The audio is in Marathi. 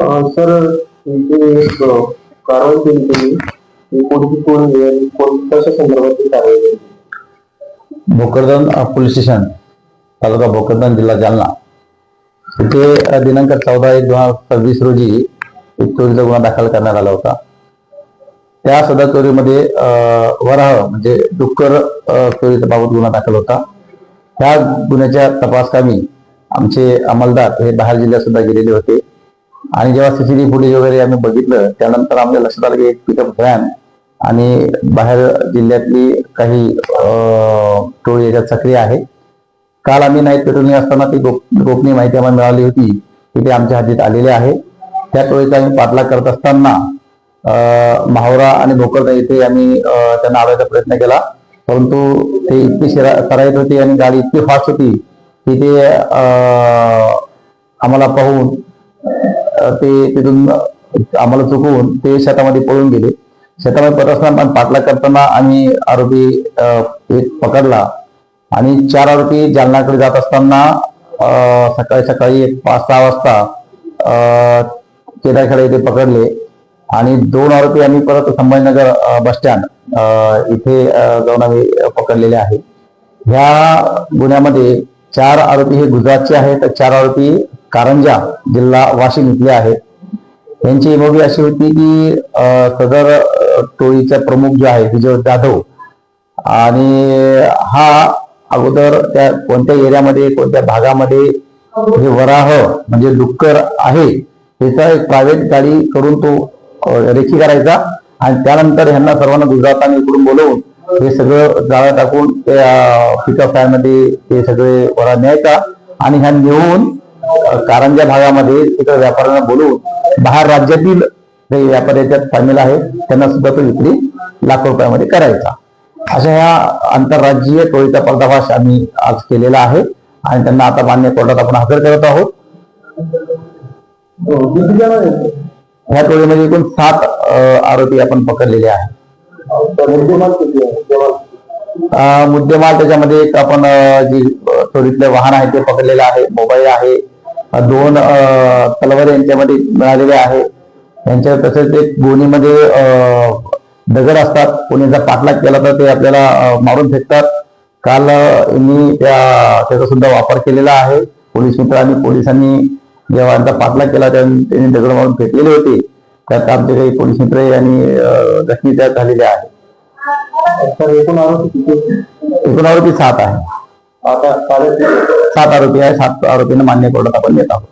सर इथे एक कारवाई केली तुम्ही ही कोणती कशा संदर्भातली कारवाई केली? भोकरदन पोलीस स्टेशन तालुका भोकरदन जिल्हा जालना इथे दिनांक 14/1/2026 रोजी एक चोरीचा गुन्हा दाखल करण्यात आला होता. त्या सदर चोरीमध्ये वराह म्हणजे डुक्कर चोरीचा बाबत गुन्हा दाखल होता. त्या गुन्ह्याच्या तपासकामी आमचे अंमलदार हे बाहेर जिल्ह्यात सुद्धा गेलेले होते आणि जेव्हा सीसीटीव्ही फुटेज वगैरे आम्ही बघितलं त्यानंतर आमच्या लक्षात आलं की एक पिकअप व्हॅन आणि बाहेर जिल्ह्यातली काही टोळी याच्यात सक्रिय आहे. काल आम्ही नाईट पेट्रोलिंग असताना ती गोपनीय माहिती आम्हाला मिळाली होती की ते आमच्या हद्दीत आलेले आहे. त्या टोळीचा आम्ही पाठलाग करत असताना माहोरा आणि भोकरदन इथे आम्ही त्यांना अडवायचा प्रयत्न केला, परंतु ते इतकी सराईत होती आणि गाडी इतकी फास्ट होती की ते आम्हाला पाहून ते तिथून आम्हाला चुकवून ते शेतामध्ये पळून गेले. शेतामध्ये पळत असताना पाठलाग करताना आम्ही आरोपी एक पकडला आणि 4 आरोपी जालनाकडे जात असताना सकाळी 5-6 वाजता केदारखेडा इथे पकडले आणि 2 आरोपी आम्ही परत संभाजीनगर बस स्टँड इथे जाऊन आम्ही पकडलेले आहे. ह्या गुन्ह्यामध्ये 4 आरोपी हे गुजरातचे आहेत तर 4 आरोपी कारंजा जिल्हा वाशिम इथले आहेत. यांची एमओबी अशी होती की सदर टोळीचा प्रमुख जो आहे विजय जाधव आणि हा अगोदर त्या कोणत्या एरियामध्ये कोणत्या भागामध्ये हे वराह म्हणजे डुक्कर आहे त्याचा एक प्रायव्हेट गाडी करून तो रेकी करायचा आणि त्यानंतर ह्यांना सर्वांना गुजराताने इकडून बोलवून हे सगळं जाळं टाकून त्या पिकअप मध्ये ते सगळे वरा न्यायचा आणि ह्या नेऊन कारंजा भागामध्ये तिकडे व्यापाऱ्यांना बोलवून बाहेर राज्यातील जे व्यापारी याच्यात सामील आहेत त्यांना सुद्धा तो विक्री लाखो रुपयामध्ये करायचा. अशा ह्या आंतरराज्यीय टोळीचा पर्दाफाश आम्ही आज केलेला आहे आणि त्यांना आता मान्य कोर्टात आपण हजर करत आहोत. ह्या टोळीमध्ये एकूण 7 आरोपी आपण पकडलेले आहेत. मुद्देमाल त्याच्यामध्ये एक आपण जी चोरीतले वाहन आहे ते पकडलेलं आहे, मोबाईल आहे, 2 तलवारी यांच्यामध्ये मिळालेले आहे. यांच्या तसेच एक गोणीमध्ये दगड असतात, कोणीचा पाठलाग केला तर ते आपल्याला मारून फेकतात. काल यांनी त्याचा सुद्धा वापर केलेला आहे. पोलीस मित्र आणि पोलिसांनी जेव्हा यांचा पाठलाग केला त्यांनी दगड मारून फेकलेले होते. त्यात आमचे काही पोलीस मित्र आणि जखमी त्यात झालेले आहेत. एकूण आरोपी 7 आहे. 7 आरोपी आहे. 7 आरोपींना मान्य कोर्टात आपण देत आहोत.